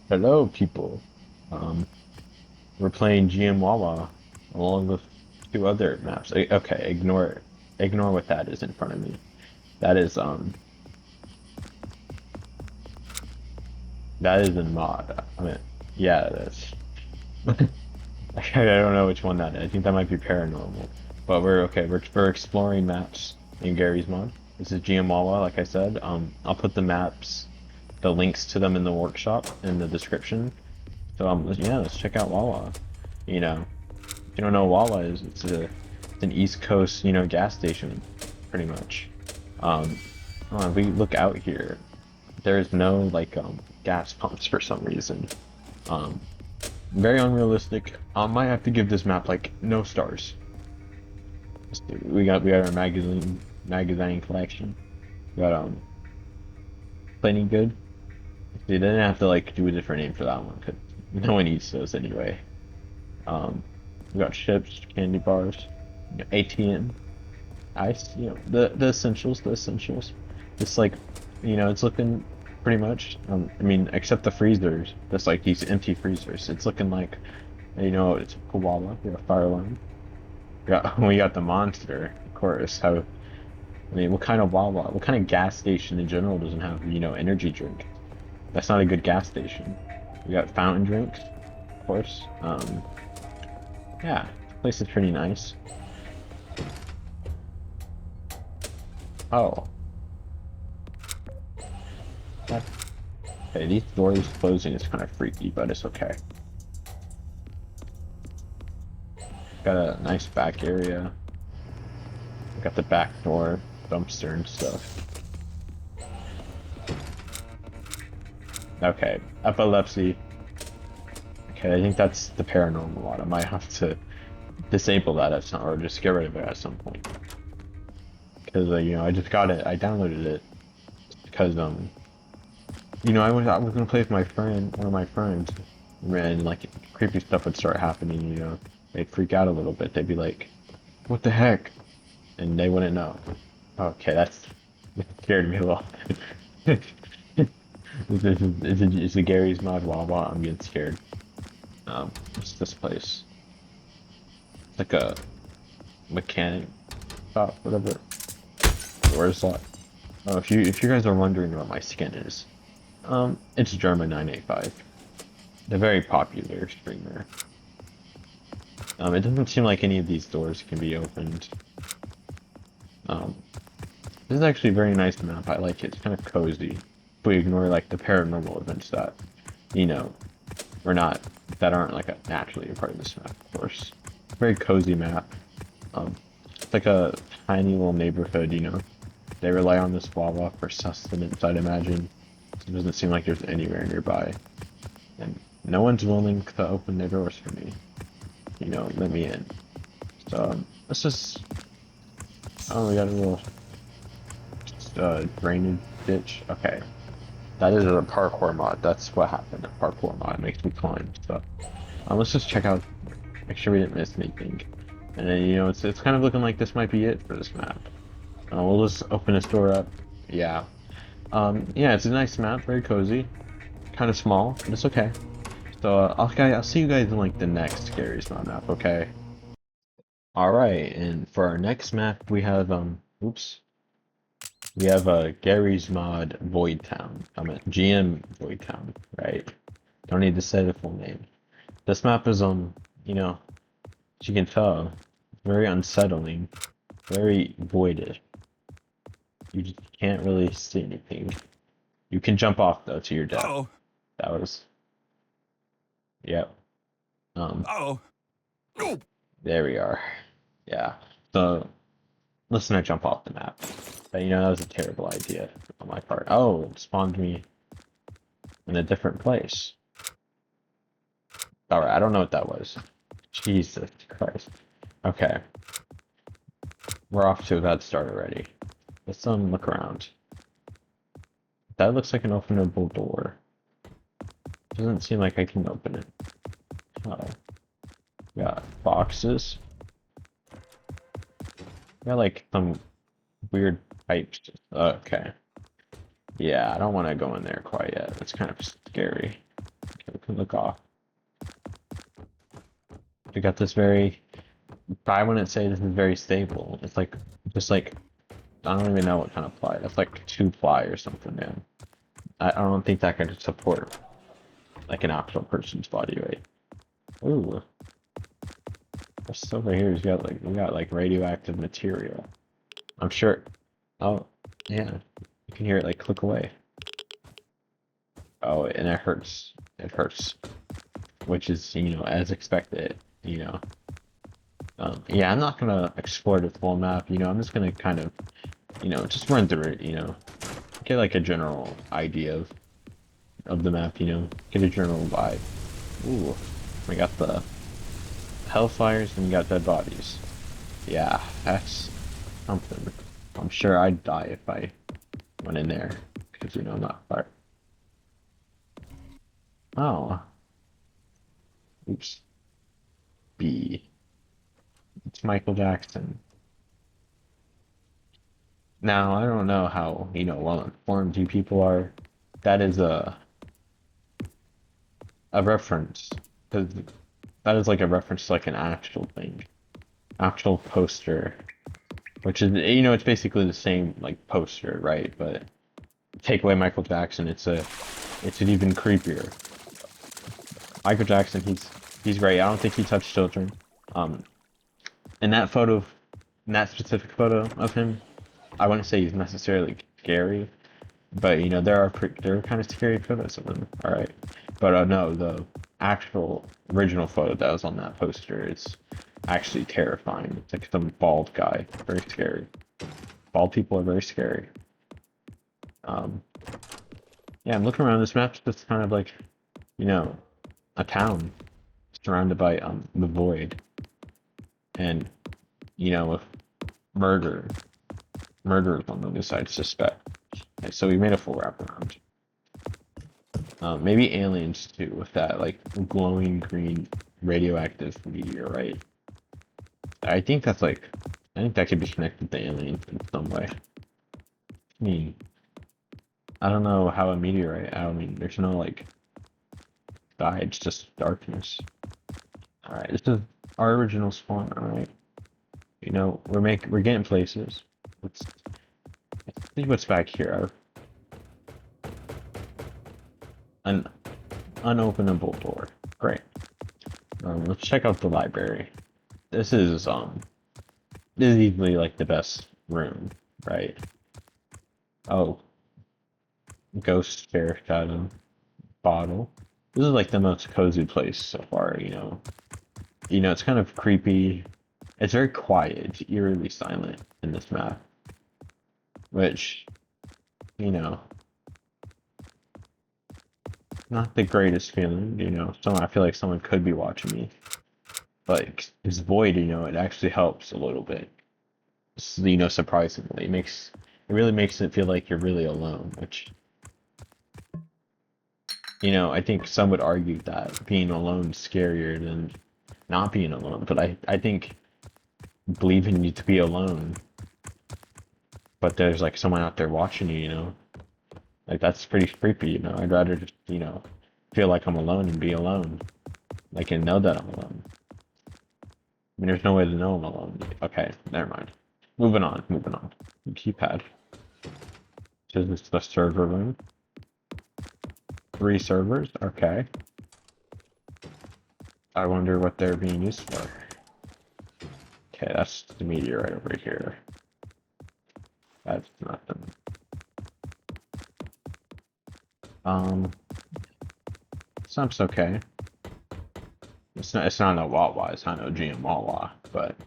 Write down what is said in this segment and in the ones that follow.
Hello, people. Um, we're playing GM Wawa along with two other maps. Okay, ignore it. Ignore what that is in front of me. That is that is a mod. I mean, yeah, that's. I don't know which one that is. I think that might be paranormal. But we're okay. We're exploring maps in Gary's mod. This is GM Wawa, like I said. I'll put the maps, the links to them in the workshop in the description. So yeah, let's check out Wawa. You know. If you don't know what Wawa is, it's an East Coast, gas station, pretty much. Um, if we look out here, there's no like gas pumps for some reason. Um, very unrealistic. Might have to give this map like no stars. We got our magazine collection. We got plenty good. They didn't have to like do a different name for that one because no one eats those anyway. Um, we got chips, candy bars, ATM. Ice, the essentials, the essentials. It's like, it's looking pretty much, I mean, except the freezers, just like these empty freezers. It's looking like, it's a koala, we got a fire alarm. We got the monster, of course. I mean, what kind of Wawa, what kind of gas station in general doesn't have, energy drink? That's not a good gas station. We got fountain drinks, of course. Yeah, this place is pretty nice. Oh, that Okay, these doors closing is kind of freaky, but it's okay. Got a nice back area. Got the back door, dumpster and stuff. Okay, epilepsy. Okay, I think that's the paranormal one. I might have to disable that at some, or just get rid of it at some point. Because I just got it. I downloaded it because I was gonna play with my friend, one of my friends, and like creepy stuff would start happening. They'd freak out a little bit. They'd be like, "What the heck?" And they wouldn't know. Okay, that scared me a little. Is it Gary's mod Wawa? I'm getting scared. What's this place? It's like a mechanic shop, whatever. Where's that? Oh, if you guys are wondering what my skin is, it's German 985. The very popular streamer. It doesn't seem like any of these doors can be opened. Um, this is actually a very nice map. I like it. It's kind of cozy. If we ignore like the paranormal events that, you know, we're not that aren't like naturally a part of this map, of course. Very cozy map. It's like a tiny little neighborhood. They rely on this Wawa for sustenance, I'd imagine. It doesn't seem like there's anywhere nearby. And no one's willing to open their doors for me. Let me in. So let's just oh, we got a little drainage ditch. Okay. That is a parkour mod. That's what happened. A parkour mod makes me climb stuff. Let's just check out, make sure we didn't miss anything. And then, it's kind of looking like this might be it for this map. We'll just open this door up. Yeah. Yeah, it's a nice map, very cozy. Kind of small, but it's okay. So, I'll see you guys in like the next Gary's Mod map, okay? Alright, and for our next map, we have, oops. We have Gary's Mod Void Town. I mean, GM Void Town, right? Don't need to say the full name. This map is as you can tell, very unsettling, very voided. You just can't really see anything. You can jump off though to your death. Oh, That was, yep. Um, oh, oh. there we are. Yeah. So let's not jump off the map. But that was a terrible idea on my part. Oh, it spawned me in a different place. Alright, I don't know what that was. Jesus Christ. Okay, we're off to a bad start already. Let's look around. That looks like an openable door. Doesn't seem like I can open it. Oh, got boxes. Got like some weird pipes. Okay. Yeah, I don't want to go in there quite yet. It's kind of scary. look off. We got this very, I wouldn't say this is very stable. It's like, just like, I don't even know what kind of ply. That's like 2-ply or something, man. I don't think that could support like an actual person's body weight. Ooh, what's over here? We got like radioactive material. I'm sure. Oh, yeah. You can hear it like click away. Oh, and it hurts. It hurts, which is as expected. Yeah, I'm not gonna explore the full map. I'm just gonna kind of just run through it. Get like a general idea of the map. Get a general vibe. Ooh, we got the hellfires and we got dead bodies. Yeah, that's something. I'm sure I'd die if I went in there because I'm not fire. Oh, oops. B. It's Michael Jackson. Now I don't know how well informed you people are. That is a reference because that is like a reference to like an actual thing, actual poster, which is it's basically the same like poster, right? But take away Michael Jackson, it's an even creepier. Michael Jackson, he's great. I don't think he touched children. Um, in that photo, in that specific photo of him, I wouldn't say he's necessarily Gary, but there are kind of scary photos of him. All right, but no, the actual original photo that was on that poster is actually terrifying. It's like some bald guy, very scary. Bald people are very scary. Um, yeah, I'm looking around. This map's just kind of like, a town surrounded by the void, and with murder, murderers on the other side suspect. Okay, so we made a full wraparound. Maybe aliens too, with that like glowing green radioactive meteorite. I think that's like, I think that could be connected to aliens in some way. I mean, I don't know how a meteorite. I mean, there's no like sky. It's just darkness. All right, this is our original spawn. All right, we're getting places. Let's see what's back here. An unopenable door. Great. Let's check out the library. This is easily like the best room, right? Oh, ghost spare shadow bottle. This is like the most cozy place so far. It's kind of creepy. It's very quiet. It's eerily silent in this map, which not the greatest feeling. I feel like someone could be watching me, but this void, it actually helps a little bit. Surprisingly, it really makes it feel like you're really alone, which I think some would argue that being alone is scarier than not being alone, but I think believing you to be alone, but there's like someone out there watching you, like that's pretty creepy, I'd rather just, feel like I'm alone and be alone, like and know that I'm alone. I mean, there's no way to know I'm alone. Okay, never mind. Moving on. Keypad. Is this the server room? 3 servers? Okay. I wonder what they're being used for. Okay, that's the meteorite over here. That's nothing. Stump's okay. It's not no Wawa, it's not no GM Wawa, but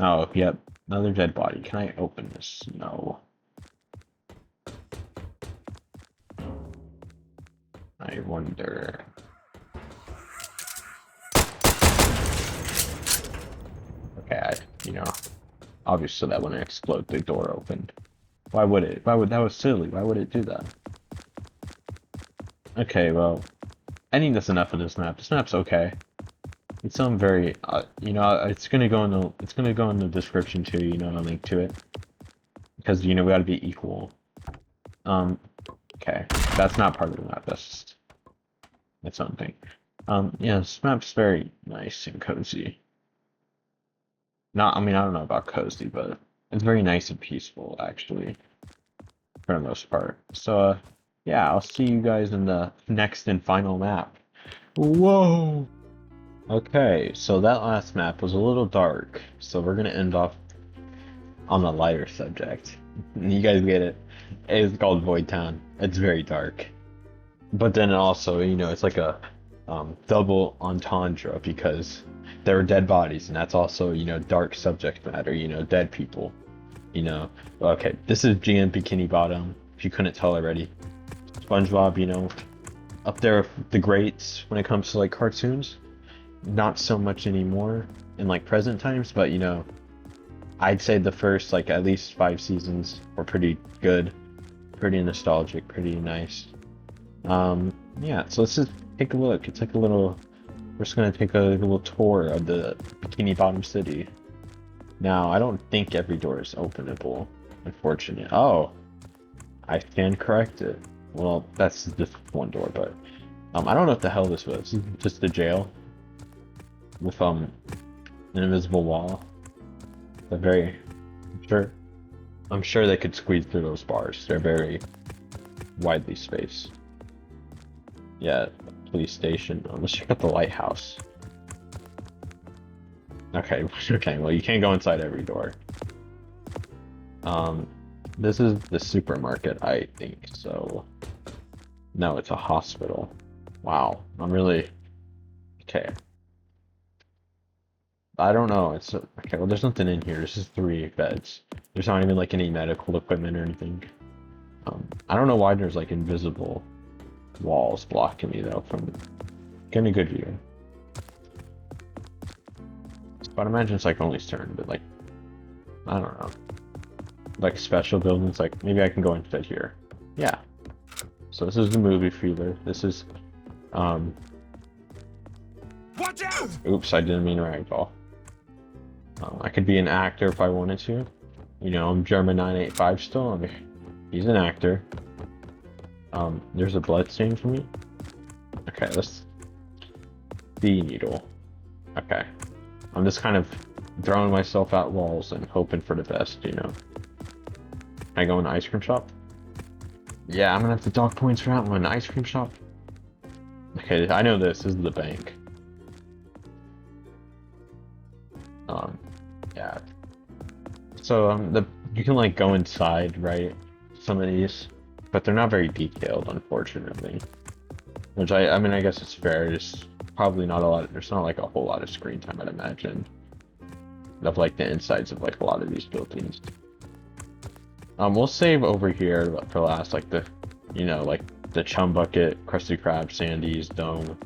oh yep, another dead body. Can I open this? No. I wonder. Okay, obviously that wouldn't explode, the door opened. Why would it? That was silly. Why would it do that? Okay, well, I think that's enough of this map. This map's okay. It's some very, it's gonna go in the description too. A link to it because we gotta be equal. Okay, that's not part of the map. That's just its own thing. Yeah, this map's very nice and cozy. Not, I mean, I don't know about cozy, but it's very nice and peaceful, actually, for the most part. So, yeah, I'll see you guys in the next and final map. Whoa! Okay, so that last map was a little dark, so we're gonna end off on a lighter subject. You guys get it. It's called Void Town. It's very dark. But then also, it's like a double entendre because there are dead bodies, and that's also, dark subject matter, dead people, you know. Okay, this is GM Bikini Bottom, if you couldn't tell already. SpongeBob, up there with the greats when it comes to like cartoons. Not so much anymore in like present times, but I'd say the first like at least 5 seasons were pretty good, pretty nostalgic, pretty nice. Yeah, so let's just take a look. It's like a little, we're just gonna take a little tour of the Bikini Bottom City. Now, I don't think every door is openable, unfortunately. Oh, I stand corrected. Well, that's just one door, but I don't know what the hell this was. Just the jail with an invisible wall. A very sure. I'm sure they could squeeze through those bars. They're very widely spaced. Yeah, police station. Let's check out the lighthouse. Okay, okay. Well, you can't go inside every door. Um, this is the supermarket, I think. So, no, it's a hospital. Wow, I'm really okay. I don't know. It's okay. Well, there's nothing in here. There's just 3 beds. There's not even like any medical equipment or anything. I don't know why there's like invisible walls blocking me though from getting a good view. But I imagine it's like only certain, but like I don't know. Like special buildings, like maybe I can go and fit here. Yeah. So this is the movie fever. This is Watch out! oops, I didn't mean ragdoll. I could be an actor if I wanted to. I'm German 985 still. He's an actor. There's a blood stain for me. Okay, let's B needle. Okay. I'm just kind of throwing myself at walls and hoping for the best, Can I go in the ice cream shop? Yeah, I'm gonna have to dock points for that one. Ice cream shop? Okay, I know this. This is the bank. Yeah. So, you can like go inside, right? Some of these, but they're not very detailed, unfortunately. Which I mean, I guess it's fair. There's probably not a lot. There's not like a whole lot of screen time, I'd imagine, of like the insides of like a lot of these buildings. We'll save over here for last, like like the Chum Bucket, Krusty Krab, Sandy's, Dome,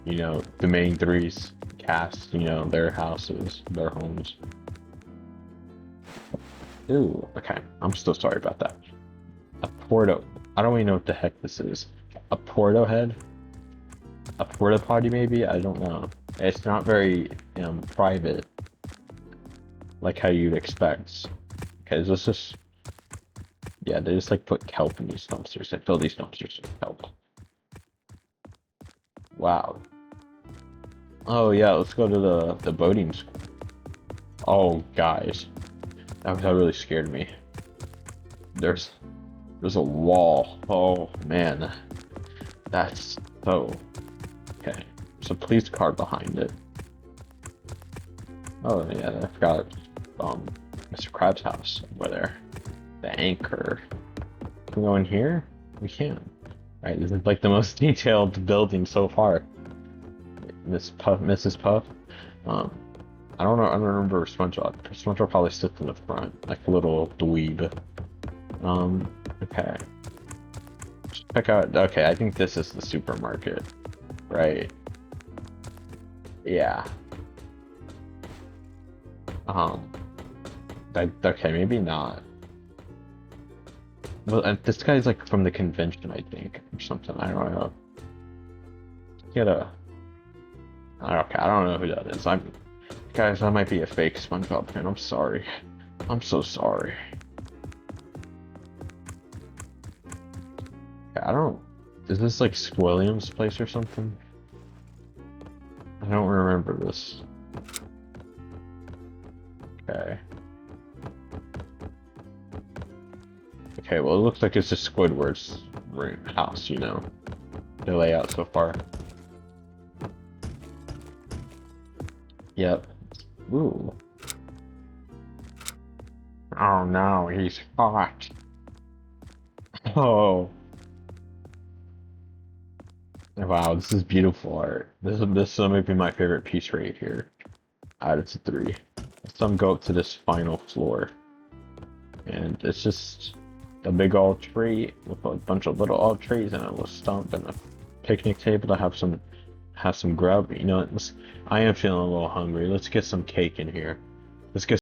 the main threes cast, their houses, their homes. Ooh, okay. I'm still sorry about that. A Porto. I don't even know what the heck this is. A Porto head? A porta potty maybe? I don't know. It's not very private, like how you'd expect. Okay, is this just... Yeah, they just like put kelp in these dumpsters. They fill these dumpsters with kelp. Wow. Oh yeah, let's go to the boating school. Oh guys, that really scared me. There's a wall. Oh man, that's so... Okay, there's a police car behind it. Oh yeah, I forgot. Mr. Krabs' house over there. The anchor. Can we go in here? We can. Right, this is like the most detailed building so far. Miss Puff, Mrs. Puff. I don't know. I don't remember SpongeBob. SpongeBob probably sits in the front, like a little dweeb. Okay. Check out. Okay, I think this is the supermarket, right? Yeah. Okay, maybe not. Well, this guy's like from the convention, I think, or something. I don't know. Get a. Okay, I don't know who that is. Guys, I might be a fake SpongeBob fan. I'm sorry. I'm so sorry. Okay, I don't. Is this like Williams' place or something? I don't remember this. Okay. Okay, well, it looks like it's just Squidward's house, you know, the layout so far. Yep. Ooh. Oh no, he's hot. Oh. Wow, this is beautiful art. This might be my favorite piece right here. Out of 3. Some go up to this final floor, and it's just a big old tree with a bunch of little old trees and a little stump and a picnic table to have some grub. You know, I am feeling a little hungry. Let's get some cake in here. Let's get